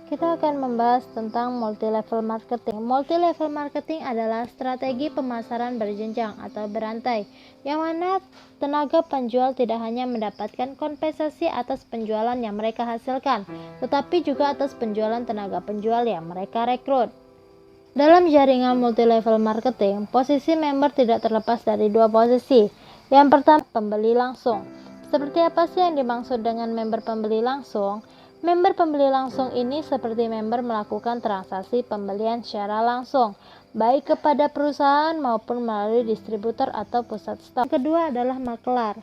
Kita akan membahas tentang multi-level marketing. Multi-level marketing adalah strategi pemasaran berjenjang atau berantai, yang mana tenaga penjual tidak hanya mendapatkan kompensasi atas penjualan yang mereka hasilkan, tetapi juga atas penjualan tenaga penjual yang mereka rekrut. Dalam jaringan multi-level marketing, posisi member tidak terlepas dari dua posisi. Yang pertama, pembeli langsung. Seperti apa sih yang dimaksud dengan member pembeli langsung? Member pembeli langsung ini seperti member melakukan transaksi pembelian secara langsung, baik kepada perusahaan maupun melalui distributor atau pusat stok. Yang kedua adalah makelar.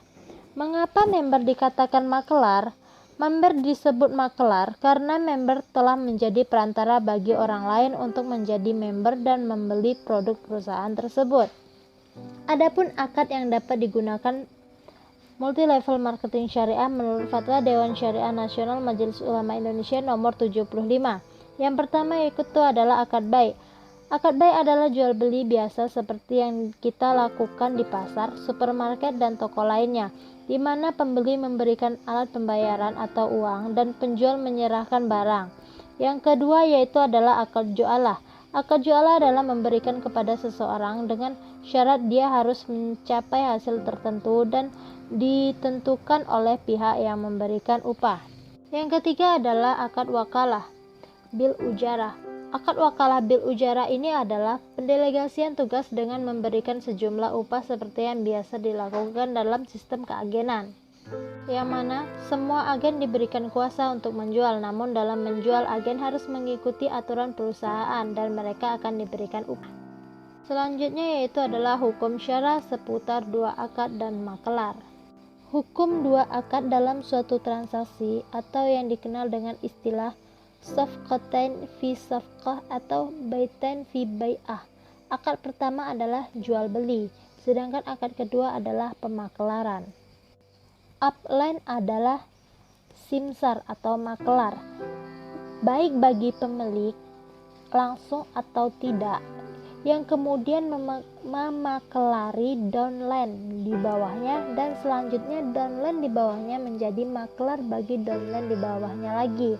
Mengapa member dikatakan makelar? Member disebut makelar karena member telah menjadi perantara bagi orang lain untuk menjadi member dan membeli produk perusahaan tersebut. Adapun akad yang dapat digunakan multi-level marketing syariah menurut Fatwa Dewan Syariah Nasional Majelis Ulama Indonesia nomor 75. Yang pertama yaitu adalah akad bai. Akad bai adalah jual beli biasa seperti yang kita lakukan di pasar, supermarket, dan toko lainnya, di mana pembeli memberikan alat pembayaran atau uang dan penjual menyerahkan barang. Yang kedua yaitu adalah akad jualah. Akad jualah adalah memberikan kepada seseorang dengan syarat dia harus mencapai hasil tertentu dan ditentukan oleh pihak yang memberikan upah. Yang ketiga adalah akad wakalah bil ujarah. Akad wakalah bil ujarah ini adalah pendelegasian tugas dengan memberikan sejumlah upah seperti yang biasa dilakukan dalam sistem keagenan, yang mana semua agen diberikan kuasa untuk menjual, namun dalam menjual agen harus mengikuti aturan perusahaan dan mereka akan diberikan upah. Selanjutnya yaitu adalah hukum syara seputar dua akad dan makelar. Hukum dua akad dalam suatu transaksi atau yang dikenal dengan istilah safqatain fi safqah atau baitain fi bai'ah. Akad pertama adalah jual beli, sedangkan akad kedua adalah pemakelaran. Upline adalah simsar atau makelar, baik bagi pemilik langsung atau tidak, yang kemudian memakelari downline di bawahnya, dan selanjutnya downline di bawahnya menjadi maklar bagi downline di bawahnya lagi.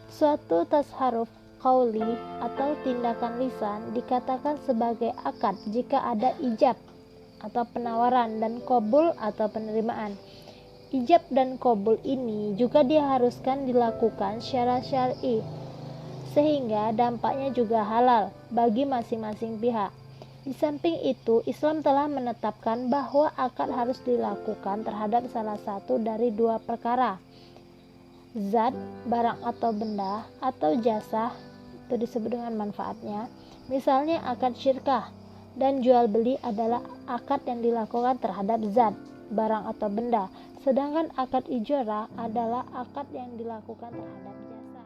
Suatu tasharuf qauli atau tindakan lisan dikatakan sebagai akad jika ada ijab atau penawaran dan qabul atau penerimaan. Ijab dan qabul ini juga diharuskan dilakukan secara syar'i, sehingga dampaknya juga halal bagi masing-masing pihak. Di samping itu, Islam telah menetapkan bahwa akad harus dilakukan terhadap salah satu dari dua perkara: zat, barang atau benda, atau jasa, itu disebut dengan manfaatnya. Misalnya akad syirkah dan jual beli adalah akad yang dilakukan terhadap zat, barang atau benda, sedangkan akad ijara adalah akad yang dilakukan terhadap jasa.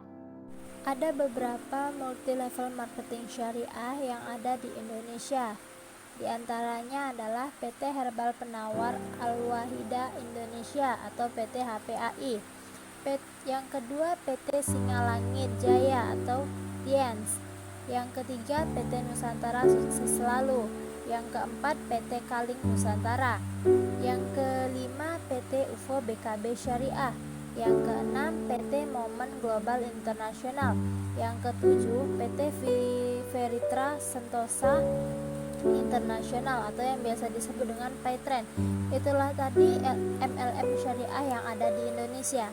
Ada beberapa multi-level marketing syariah yang ada di Indonesia. Di antaranya adalah PT Herbal Penawar Al-Wahida Indonesia atau PT HPAI. Yang kedua PT Singalangit Jaya atau Tiens. Yang ketiga PT Nusantara Sukses Selalu. Yang keempat PT Kaling Nusantara. Yang kelima PT UFO BKB Syariah. Yang keenam PT Momen Global Internasional. Yang ketujuh PT Veritra Sentosa Internasional atau yang biasa disebut dengan Paytrend. Itulah tadi MLM syariah yang ada di Indonesia.